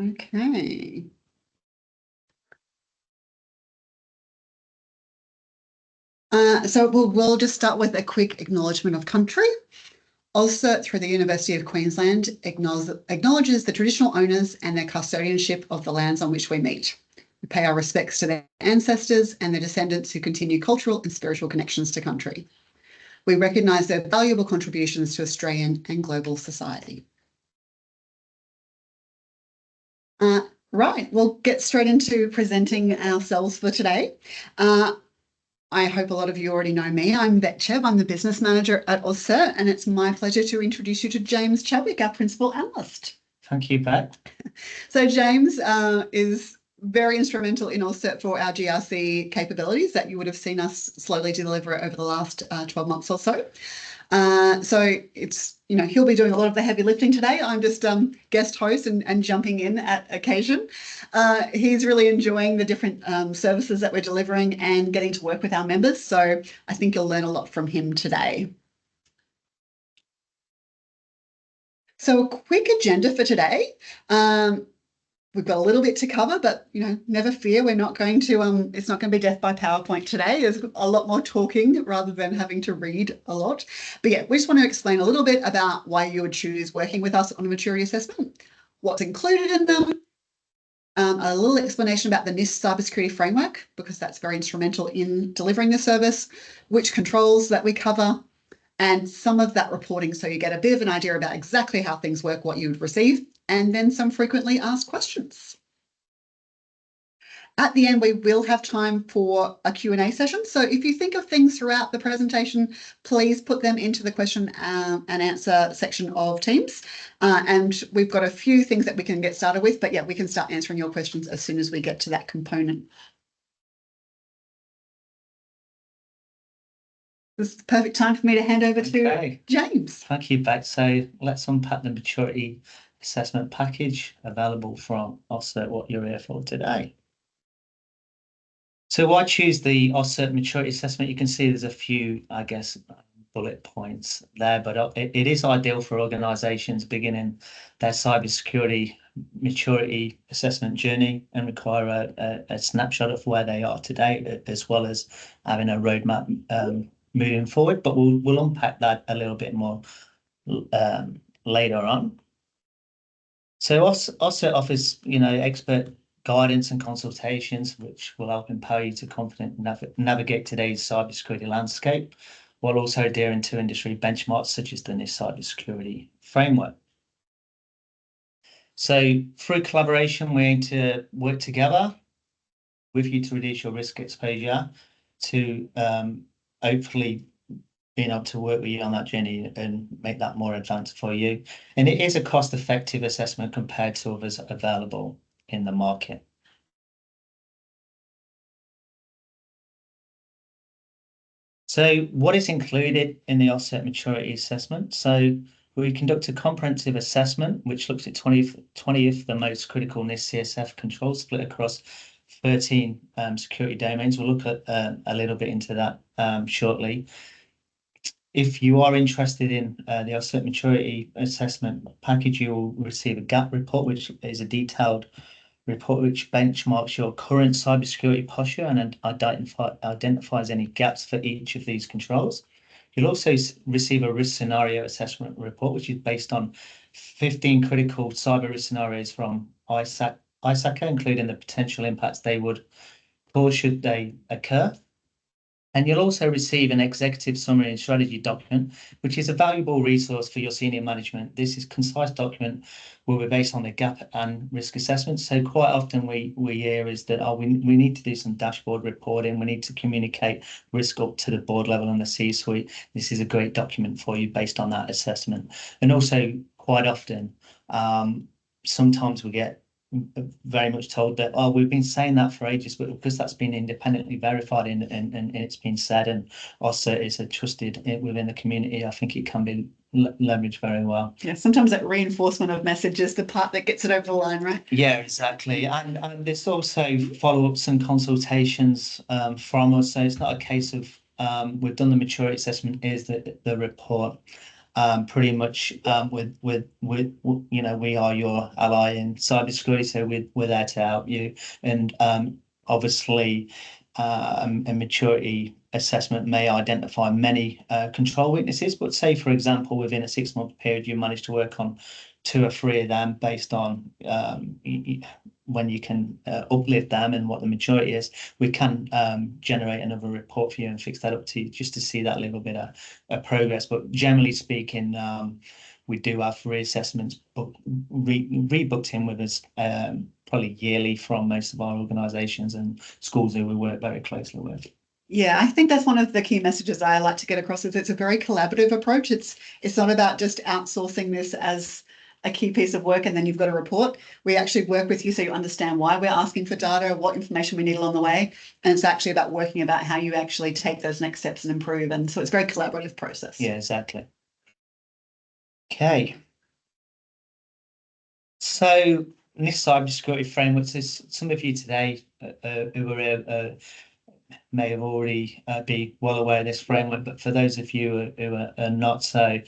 Okay. So we'll just start with a quick acknowledgement of country. AusCert through the University of Queensland acknowledges the traditional owners and their custodianship of the lands on which we meet. We pay our respects to their ancestors and their descendants who continue cultural and spiritual connections to country. We recognise their valuable contributions to Australian and global society. Right, we'll get straight into presenting ourselves for today. I hope a lot of you already know me. I'm Vet Chev. I'm the business manager at AusCert, and it's my pleasure to introduce you to James Chadwick, our principal analyst. Thank you, Pat. So James is very instrumental in AusCert for our GRC capabilities that you would have seen us slowly deliver over the last 12 months or so. So it's, he'll be doing a lot of the heavy lifting today. I'm just guest host and jumping in at occasion. He's really enjoying the different services that we're delivering and getting to work with our members. So I think you'll learn a lot from him today. So a quick agenda for today. We've got a little bit to cover, but never fear, we're not going to it's not going to be death by PowerPoint today. There's a lot more talking rather than having to read a lot. But yeah, we just want to explain a little bit about why you would choose working with us on a maturity assessment, what's included in them, a little explanation about the NIST cybersecurity framework, because that's very instrumental in delivering the service, which controls that we cover, and some of that reporting so you get a bit of an idea about exactly how things work, what you would receive, and then some frequently asked questions. At the end, we will have time for a Q&A session. So if you think of things throughout the presentation, please put them into the question and answer section of Teams. And we've got a few things that we can get started with, but yeah, we can start answering your questions as soon as we get to that component. This is the perfect time for me to hand over to James. Thank you, Beck. So let's unpack the maturity assessment package available from AusCert, what you're here for today. So why choose the AusCert maturity assessment? You can see there's a few, bullet points there, but it is ideal for organisations beginning their cybersecurity maturity assessment journey and require a snapshot of where they are today, as well as having a roadmap moving forward. But we'll unpack that a little bit more later on. So AusCert offers, expert guidance and consultations, which will help empower you to confidently navigate today's cybersecurity landscape, while also adhering to industry benchmarks such as the NIST cybersecurity framework. So through collaboration, we aim to work together with you to reduce your risk exposure, to hopefully being able to work with you on that journey and make that more advanced for you. And it is a cost-effective assessment compared to others available in the market. So what is included in the AusCert maturity assessment? So we conduct a comprehensive assessment, which looks at 20 of the most critical NIST CSF controls split across 13 security domains. We'll look at a little bit into that shortly. If you are interested in the AusCert maturity assessment package, you will receive a gap report, which is a detailed report which benchmarks your current cybersecurity posture and identifies any gaps for each of these controls. You'll also receive a risk scenario assessment report, which is based on 15 critical cyber risk scenarios from ISACA, including the potential impacts they would cause should they occur. And you'll also receive an executive summary and strategy document, which is a valuable resource for your senior management. This is a concise document will be based on the gap and risk assessment. So quite often we hear is that we need to do some dashboard reporting. We need to communicate risk up to the board level and the C-suite. This is a great document for you based on that assessment. And also quite often, sometimes we get very much told that, oh, we've been saying that for ages, but because that's been independently verified and it's been said, and also is a trusted within the community, I think it can be leveraged very well. Yeah, sometimes that reinforcement of message is the part that gets it over the line, right? Yeah, exactly. And there's also follow-ups and consultations from us. So it's not a case of we've done the maturity assessment, here's the report. pretty much with you know, we are your ally in cybersecurity, so we're there to help you. And obviously, a maturity assessment may identify many control weaknesses, but say, for example, within a 6-month period, you manage to work on 2 or 3 of them based on when you can uplift them and what the maturity is, we can generate another report for you and fix that up to you just to see that little bit of progress. But generally speaking, we do have reassessments rebooked in with us probably yearly from most of our organisations and schools who we work very closely with. Yeah, I think that's one of the key messages I like to get across is it's a very collaborative approach. It's not about just outsourcing this as a key piece of work and then you've got a report. We actually work with you so you understand why we're asking for data, what information we need along the way. And it's actually about working about how you actually take those next steps and improve. And so it's a very collaborative process. Yeah, exactly. Okay. So NIST cybersecurity framework, so some of you today who are may have already be well aware of this framework, but for those of you who are not so,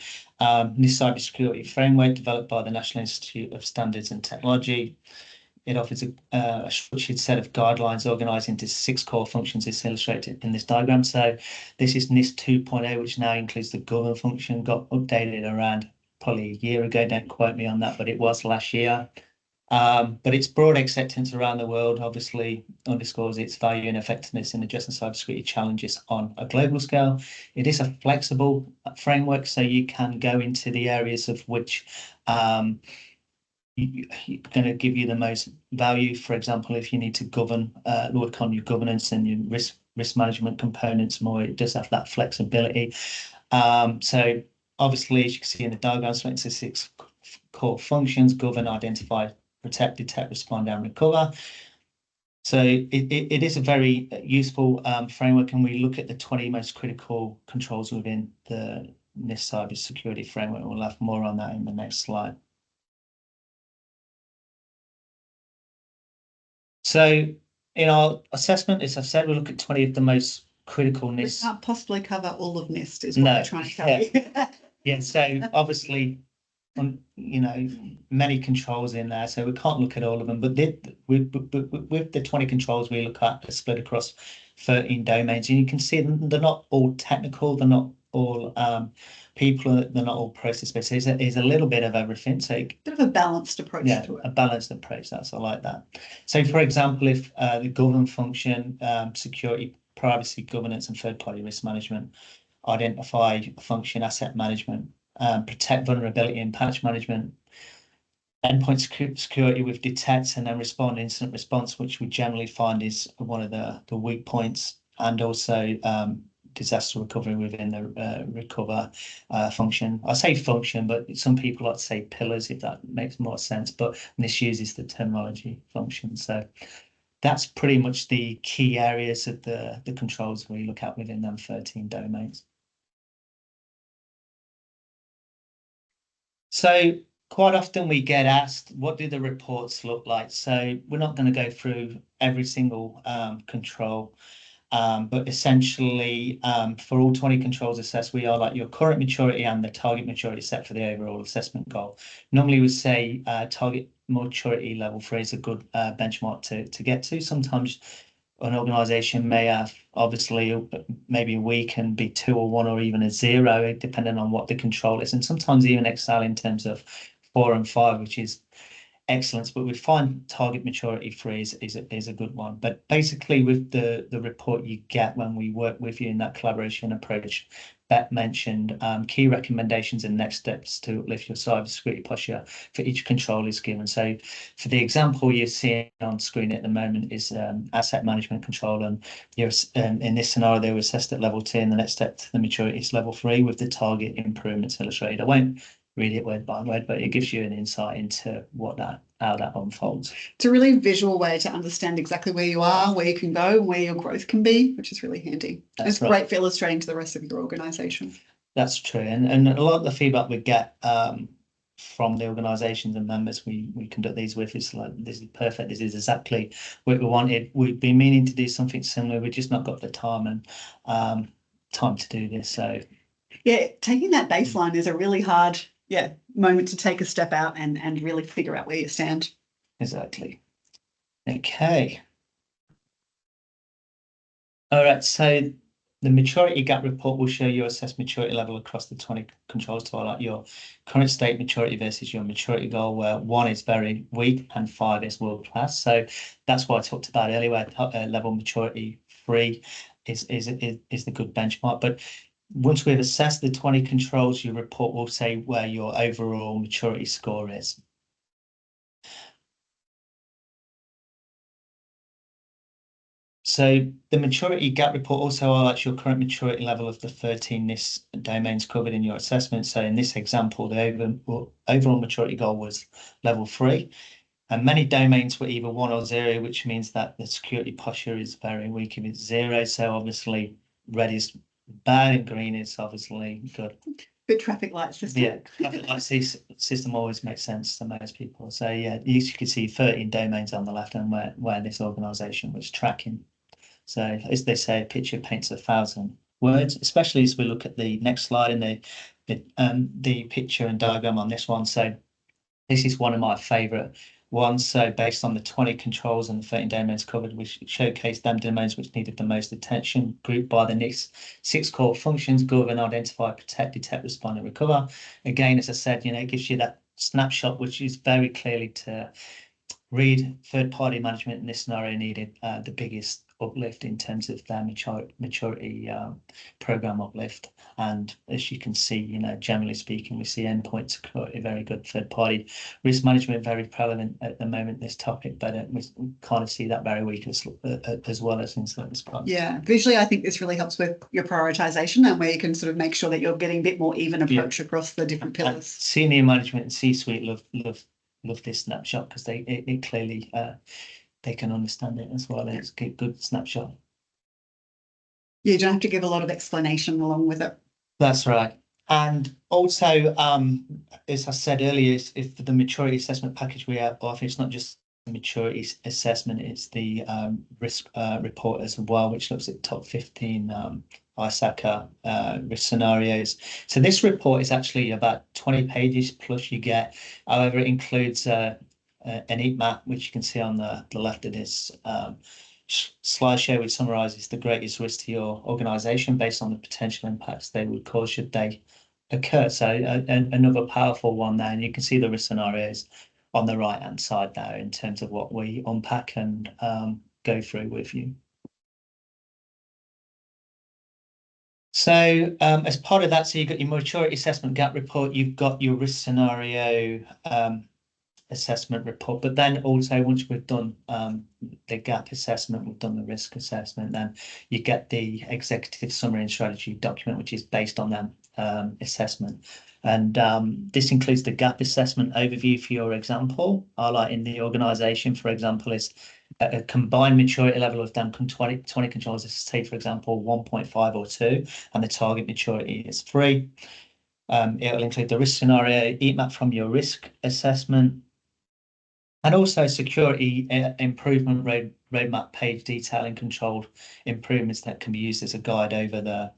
NIST cybersecurity framework developed by the National Institute of Standards and Technology. It offers a structured set of guidelines organised into 6 core functions as illustrated in this diagram. So this is NIST 2.0, which now includes the govern function, got updated around probably a year ago. Don't quote me on that, but it was last year. But its broad acceptance around the world obviously underscores its value and effectiveness in addressing cybersecurity challenges on a global scale. It is a flexible framework, so you can go into the areas of which going to give you the most value. For example, if you need to work on your governance and your risk management components more, it does have that flexibility. So obviously, as you can see in the diagram, so it's 6 core functions: govern, identify, protect, detect, respond, and recover. So it is a very useful framework, and we look at the 20 most critical controls within the NIST cybersecurity framework. We'll have more on that in the next slide. So in our assessment, as I've said, we look at 20 of the most critical NIST. We can't possibly cover all of NIST is what we're trying to tell you. Yeah, so obviously, you know, many controls in there, so we can't look at all of them. But with the 20 controls we look at, they're split across 13 domains, and you can see they're not all technical, they're not all people, they're not all process-based. There's a little bit of everything. So a bit of a balanced approach to it. A balanced approach. I like that. So, for example, if the govern function, security, privacy, governance, and third-party risk management, identify function, asset management, protect, vulnerability and patch management, endpoint security with detect and then respond, incident response, which we generally find is one of the weak points, and also disaster recovery within the recover function. I say function, but some people like to say pillars, if that makes more sense, but this uses the terminology function. So that's pretty much the key areas of the controls we look at within them 13 domains. So quite often we get asked, what do the reports look like? So we're not going to go through every single control, but essentially for all 20 controls assessed, we are like your current maturity and the target maturity set for the overall assessment goal. Normally we say target maturity level 3 is a good benchmark to get to. Sometimes an organisation may have, obviously, maybe a week and be 2 or 1 or even a 0, depending on what the control is, and sometimes even excel in terms of 4 and 5, which is excellence. But we find target maturity 3 is a good one. But basically, with the report you get when we work with you in that collaboration approach, Beth mentioned key recommendations and next steps to uplift your cybersecurity posture for each control is given. So for the example you're seeing on screen at the moment is asset management control, and you're in this scenario they were assessed at level 2, and the next step to the maturity is level 3 with the target improvements illustrated. I won't read it word by word, but it gives you an insight into how that unfolds. It's a really visual way to understand exactly where you are, where you can go, and where your growth can be, which is really handy. It's right. Great for illustrating to the rest of your organisation. That's true, and a lot of the feedback we get from the organisations and members we conduct these with is like, this is perfect, this is exactly what we wanted. We've been meaning to do something similar, we've just not got the time and time to do this. So Yeah, taking that baseline is a really hard, moment to take a step out and really figure out where you stand. Exactly. Okay. All right, so the maturity gap report will show your assessed maturity level across the 20 controls to highlight your current state maturity versus your maturity goal, where 1 is very weak and 5 is world class. So that's what I talked about earlier, where level maturity 3 is the good benchmark. But once we've assessed the 20 controls, your report will say where your overall maturity score is. So the maturity gap report also highlights your current maturity level of the 13 NIST domains covered in your assessment. So in this example, the overall maturity goal was level 3. And many domains were either 1 or 0, which means that the security posture is very weak if it's 0. So obviously red is bad and green is obviously good. Good traffic light system. Yeah, traffic light system always makes sense to most people. So yeah, you can see 13 domains on the left and where this organization was tracking. So as they say, a picture paints 1,000 words, especially as we look at the next slide and the picture and diagram on this one. So this is one of my favorite ones. So based on the 20 controls and the 13 domains covered, which showcase them domains which needed the most attention, grouped by the NIST 6 core functions: govern, identify, protect, detect, respond, and recover. Again, as I said, it gives you that snapshot, which is very clearly to read third-party management in this scenario needed the biggest uplift in terms of their maturity program uplift. And as you can see, generally speaking, we see endpoint security very good, third-party risk management very prevalent at the moment, this topic, but we kind of see that very weak as well as in certain spots. Yeah, visually, I think this really helps with your prioritization and where you can sort of make sure that you're getting a bit more even approach across the different pillars. And senior management and C-suite love this snapshot because it clearly they can understand it as well. It's a good snapshot. You don't have to give a lot of explanation along with it. That's right. And also, as I said earlier, if the maturity assessment package we have offer, it's not just the maturity assessment, it's the risk report as well, which looks at top 15 ISACA risk scenarios. So this report is actually about 20 pages plus you get. However, it includes an heat map, which you can see on the left of this slideshow, which summarizes the greatest risk to your organization based on the potential impacts they would cause should they occur. So another powerful one there, and you can see the risk scenarios on the right hand side there in terms of what we unpack and go through with you. So as part of that, so you've got your maturity assessment gap report, you've got your risk scenario assessment report, but then also once we've done the gap assessment, we've done the risk assessment, then you get the executive summary and strategy document, which is based on that assessment. And this includes the gap assessment overview for your example, highlighting the organization, for example, is a combined maturity level of them 20 controls, say, for example, 1.5 or 2, and the target maturity is 3. It'll include the risk scenario, heat map from your risk assessment, and also security improvement roadmap page detailing controlled improvements that can be used as a guide over the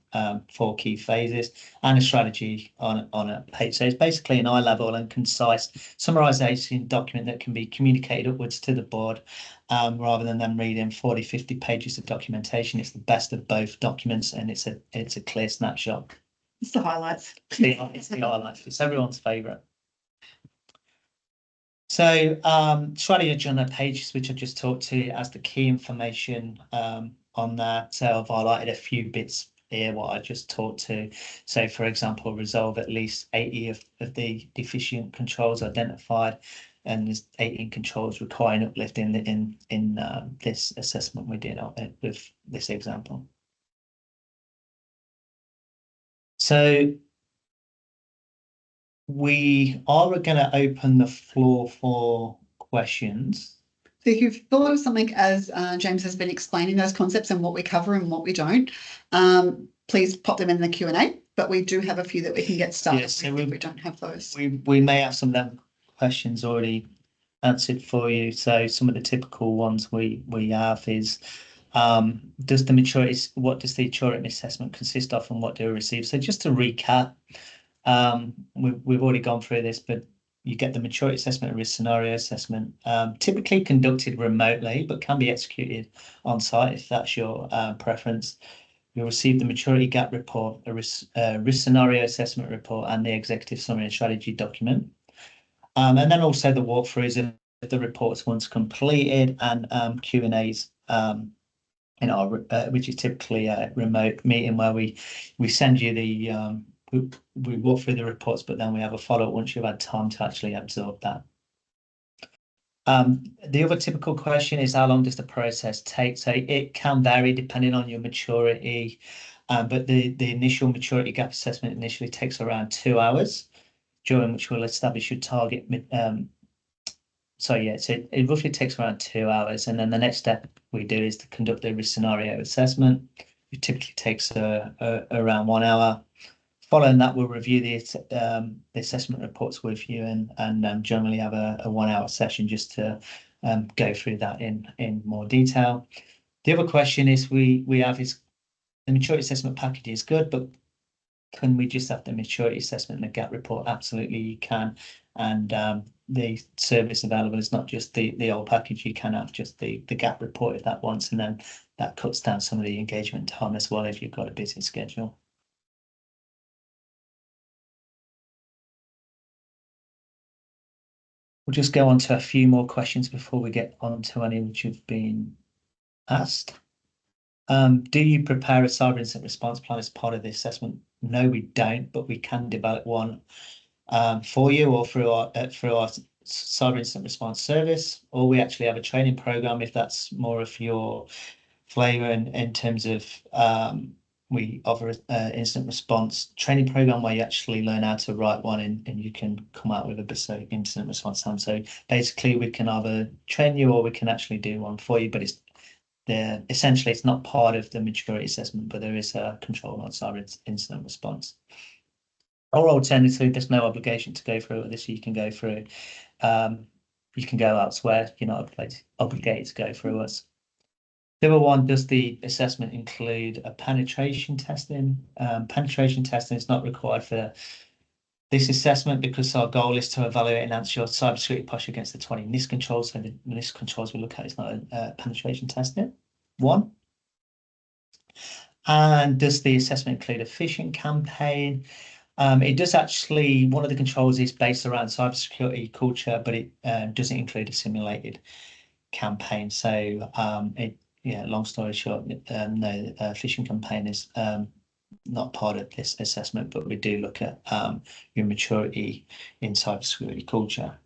4 key phases, and a strategy on a page. So it's basically an high-level and concise summarization document that can be communicated upwards to the board rather than them reading 40, 50 pages of documentation. It's the best of both documents, and it's a clear snapshot. It's the highlights. It's the highlights. It's everyone's favorite. So strategy on the pages, which I just talked to as the key information on that. So I've highlighted a few bits here, what I just talked to. So for example, resolve at least 80 of the deficient controls identified, and there's 18 controls requiring uplift in this assessment we did with this example. So we are going to open the floor for questions. So if you've thought of something as James has been explaining those concepts and what we cover and what we don't, please pop them in the Q&A, but we do have a few that we can get started with if we don't have those. We may have some of them questions already answered for you. So some of the typical ones we have is Does the maturity, what does the maturity assessment consist of, and what do we receive? So just to recap, we've already gone through this, but you get the maturity assessment and risk scenario assessment, typically conducted remotely, but can be executed on site if that's your preference. You'll receive the maturity gap report, a risk scenario assessment report, and the executive summary and strategy document. And then also the walkthroughs of the reports once completed, and Q&As in our which is typically a remote meeting where we send you the we walk through the reports, but then we have a follow-up once you've had time to actually absorb that. The other typical question is, how long does the process take? So it can vary depending on your maturity, but the initial maturity gap assessment initially takes around 2 hours, during which we'll establish your target. So it roughly takes around 2 hours, and then the next step we do is to conduct the risk scenario assessment. It typically takes around 1 hour. Following that, we'll review the assessment reports with you, and generally have a 1 hour session just to go through that in more detail. The other question is we have is, the maturity assessment package is good, but can we just have the maturity assessment and the gap report? Absolutely, you can. And the service available is not just the old package. You can have just the gap report if that once, and then that cuts down some of the engagement time as well if you've got a busy schedule. We'll just go on to a few more questions before we get on to any which have been asked. Do you prepare a cyber incident response plan as part of the assessment? No, we don't, but we can develop one for you, or through our cyber incident response service, or we actually have a training program if that's more of your flavor in terms of we offer an incident response training program where you actually learn how to write one, and you can come out with a bespoke incident response time. So basically we can either train you or we can actually do one for you, but essentially it's not part of the maturity assessment, but there is a control on cyber incident response. Or alternatively, there's no obligation to go through this. You can go through, you can go elsewhere. You're not obligated to go through us. The other one, does the assessment include a penetration testing? Penetration testing is not required for this assessment because our goal is to evaluate and answer your cybersecurity posture against the 20 NIST controls. So the NIST controls we look at is not a penetration testing one. And does the assessment include a phishing campaign? It does actually, one of the controls is based around cybersecurity culture, but it doesn't include a simulated campaign. So long story short, no, phishing campaign is not part of this assessment, but we do look at your maturity in cybersecurity culture.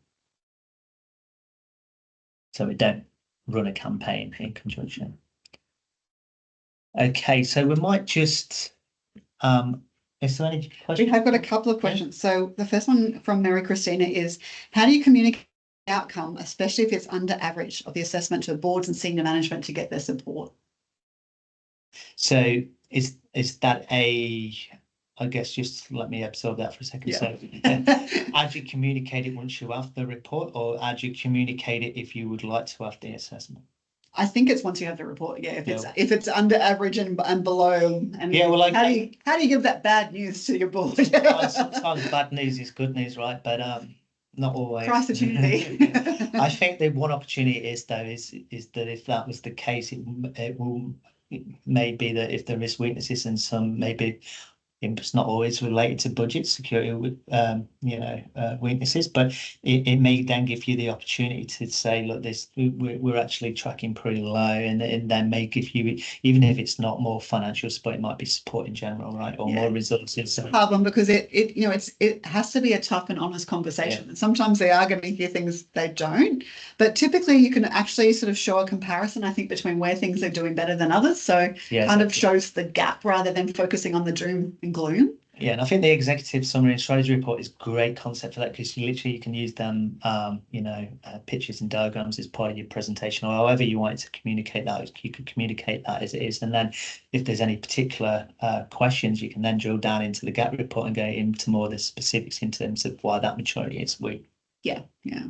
So we don't run a campaign in conjunction. Okay, so we might just, is there any questions? We have got a couple of questions. So the first one from Mary Christina is, how do you communicate the outcome, especially if it's under average, of the assessment to boards and senior management to get their support? So is that I guess just let me absorb that for a second. Yeah. So how do you communicate it once you have the report, or how do you communicate it if you would like to have the assessment? I think it's once you have the report. Yeah, if it's under average and below, and yeah, well, how do you give that bad news to your board? Sometimes bad news is good news, right? But not always. Price opportunity. I think the one opportunity is that if that was the case, it may be that if there is weaknesses and some maybe it's not always related to budget security with weaknesses, but it may then give you the opportunity to say, look, we're actually tracking pretty low, and then may give you, even if it's not more financial support, it might be support in general, right, or more resources. So hard one, because it has to be a tough and honest conversation, and sometimes they are going to hear things they don't, but typically you can actually sort of show a comparison, I think, between where things are doing better than others, so kind of shows the gap rather than focusing on the doom and gloom. Yeah, and I think the executive summary and strategy report is a great concept for that, because you can use them, pictures and diagrams as part of your presentation, or however you want to communicate that. You could communicate that as it is, and then if there's any particular questions, you can then drill down into the gap report and go into more of the specifics in terms of why that maturity is weak. Yeah, yeah.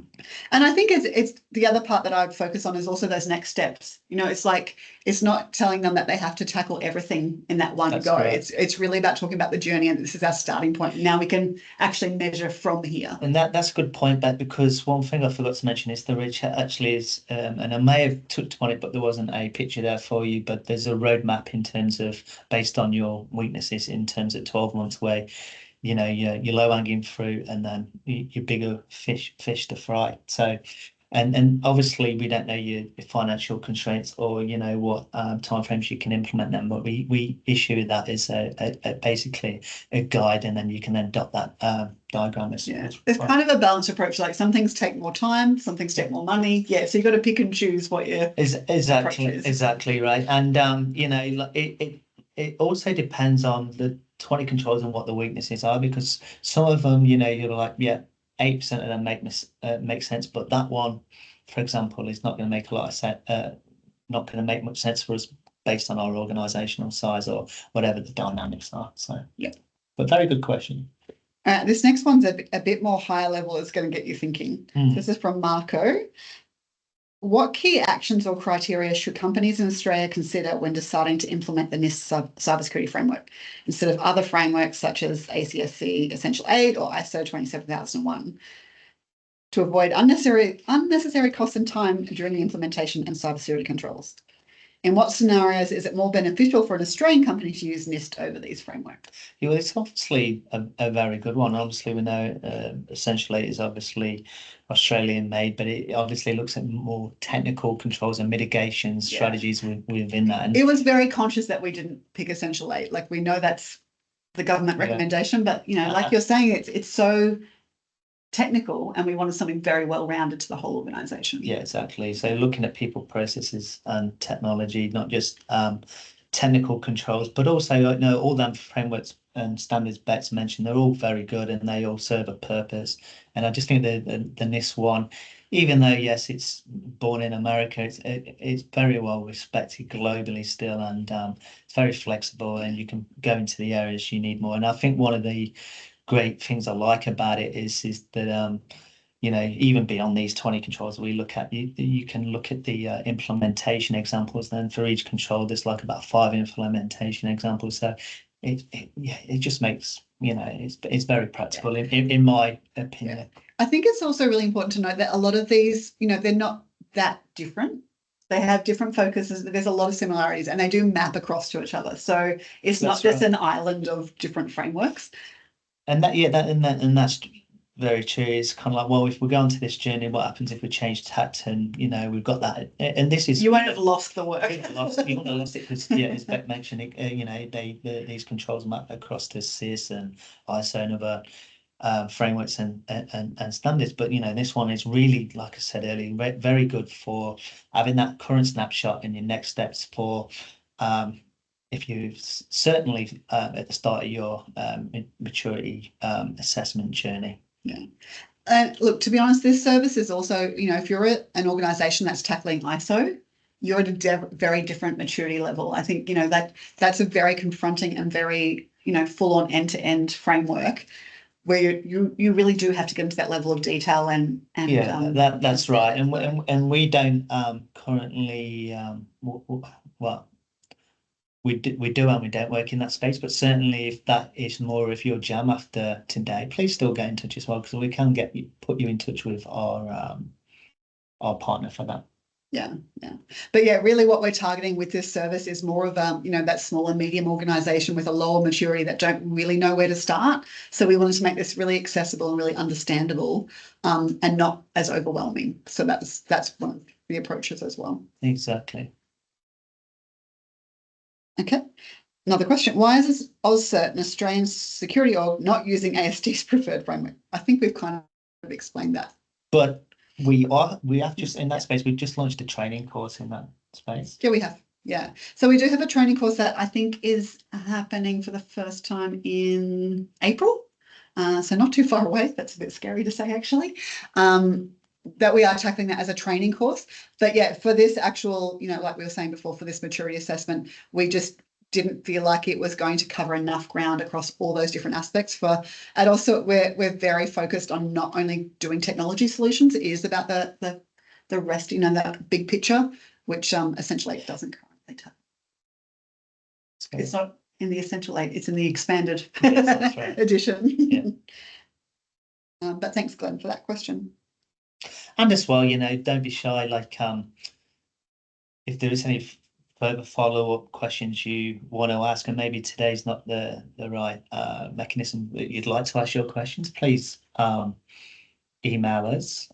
And I think it's the other part that I would focus on is also those next steps. You know, it's like it's not telling them that they have to tackle everything in that one That's go. correct. It's really about talking about the journey, and this is our starting point. Now we can actually measure from here. And that's a good point, Beth, because one thing I forgot to mention is the Ridge actually is, and I may have touched on it, but there wasn't a picture there for you, but there's a roadmap in terms of based on your weaknesses in terms of 12 months where you know your low hanging fruit and then your bigger fish to fry. So and obviously we don't know your financial constraints or you know what timeframes you can implement them, but we issue that as a basically a guide, and then you can then dot that diagram as Yeah, it's kind of a balanced approach. Like some things take more time, some things take more money. Yeah, so you got to pick and choose what your exactly right. And you know it also depends on the 20 controls and what the weaknesses are, because some of them, you know, you're like, yeah, 8% of them make sense, but that one, for example, is not going to make a lot of sense, not going to make much sense for us based on our organizational size or whatever the dynamics are. So yeah, but very good question. This next one's a bit more higher level. It's going to get you thinking. This is from Marco. What key actions or criteria should companies in Australia consider when deciding to implement the NIST cybersecurity framework instead of other frameworks such as ACSC Essential 8 or ISO 27001 to avoid unnecessary costs and time during the implementation and cybersecurity controls? In what scenarios is it more beneficial for an Australian company to use NIST over these frameworks? Yeah, well, it's obviously a very good one. Obviously, we know Essential 8 is obviously Australian made, but it obviously looks at more technical controls and mitigation strategies within that. And it was very conscious that we didn't pick Essential 8. Like we know that's the government recommendation, but you know, like you're saying, it's so technical and we wanted something very well rounded to the whole organization. Yeah, exactly. So looking at people, processes and technology, not just technical controls, but also you know all them frameworks and standards Bex mentioned, they're all very good and they all serve a purpose. And I just think the NIST one, even though yes, it's born in America, it's very well respected globally still, and it's very flexible, and you can go into the areas you need more. And I think one of the great things I like about it is that you know, even beyond these 20 controls we look at, you can look at the implementation examples. Then for each control, there's like about 5 implementation examples. So it just makes, you know, it's very practical in my opinion. Yeah. I think it's also really important to note that a lot of these, you know, they're not that different. They have different focuses. There's a lot of similarities and they do map across to each other. So it's not just an island of different frameworks. And that's very true. It's kind of like, well, if we go on to this journey, what happens if we change tact? And you know, we've got that. And this is you won't have lost the work. You won't have lost it because yeah, as Beck mentioned, you know, these controls map across to CIS and ISO and other frameworks and standards. But you know, this one is really, like I said earlier, very good for having that current snapshot and your next steps for if you certainly at the start of your maturity assessment journey. Yeah. And look, to be honest, this service is also, you know, if you're an organization that's tackling ISO, you're at a very different maturity level. I think, you know, that's a very confronting and very, you know, full on end-to-end framework where you really do have to get into that level of detail and yeah, that's right. And we don't currently well, we do and we don't work in that space, but certainly if that is more of your jam after today, please still get in touch as well, because we can put you in touch with our partner for that. Yeah, yeah. But yeah, really what we're targeting with this service is more of you know, that small and medium organization with a lower maturity that don't really know where to start. So we wanted to make this really accessible and really understandable and not as overwhelming. So that's one of the approaches as well. Exactly. Okay. Another question. Why is AusCert, an Australian security org, not using ASD's preferred framework? I think we've kind of explained that. But we have just in that space, we've just launched a training course in that space. Yeah, we have. Yeah. So we do have a training course that I think is happening for the first time in April. So not too far away. That's a bit scary to say, actually. That we are tackling that as a training course. But yeah, for this actual, you know, like we were saying before, for this maturity assessment, we just didn't feel like it was going to cover enough ground across all those different aspects and also we're very focused on not only doing technology solutions, it is about the rest, that big picture, which essentially it doesn't currently touch. It's not in the Essential 8, it's in the expanded right. edition. Yeah. But thanks, Glenn, for that question. And as well, don't be shy. Like, if there is any further follow-up questions you want to ask, and maybe today's not the right mechanism that you'd like to ask your questions, please email us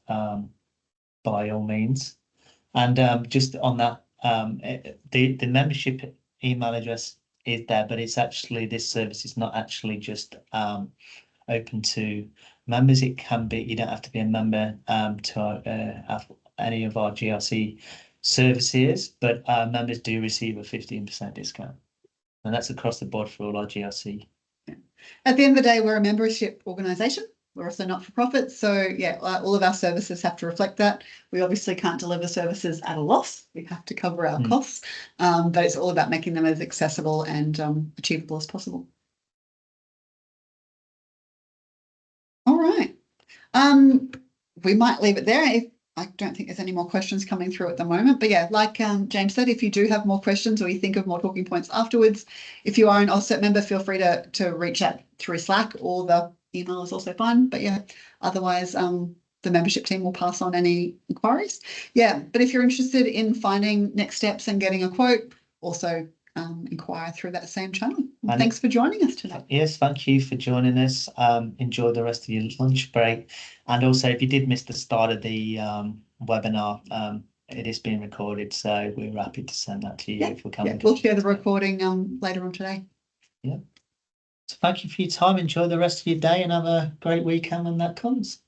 by all means. And just on that, the membership email address is there, but it's actually, this service is not actually just open to members. It can be, you don't have to be a member to any of our GRC services, but members do receive a 15% discount, and that's across the board for all our GRC. Yeah. At the end of the day, we're a membership organisation. We're also not for profit, so yeah, all of our services have to reflect that. We obviously can't deliver services at a loss. We have to cover our costs, but it's all about making them as accessible and achievable as possible. All right, we might leave it there. I don't think there's any more questions coming through at the moment, but yeah, like James said, if you do have more questions or you think of more talking points afterwards, if you are an AusCert member, feel free to reach out through Slack, or the email is also fine. But yeah, otherwise the membership team will pass on any inquiries. Yeah, but if you're interested in finding next steps and getting a quote, also inquire through that same channel. And thanks for joining us today. Yes, thank you for joining us. Enjoy the rest of your lunch break. And also, if you did miss the start of the webinar, it is being recorded, so we're happy to send that to you if we can. We'll share the recording later on today. Yeah. So thank you for your time. Enjoy the rest of your day and have a great weekend when that comes.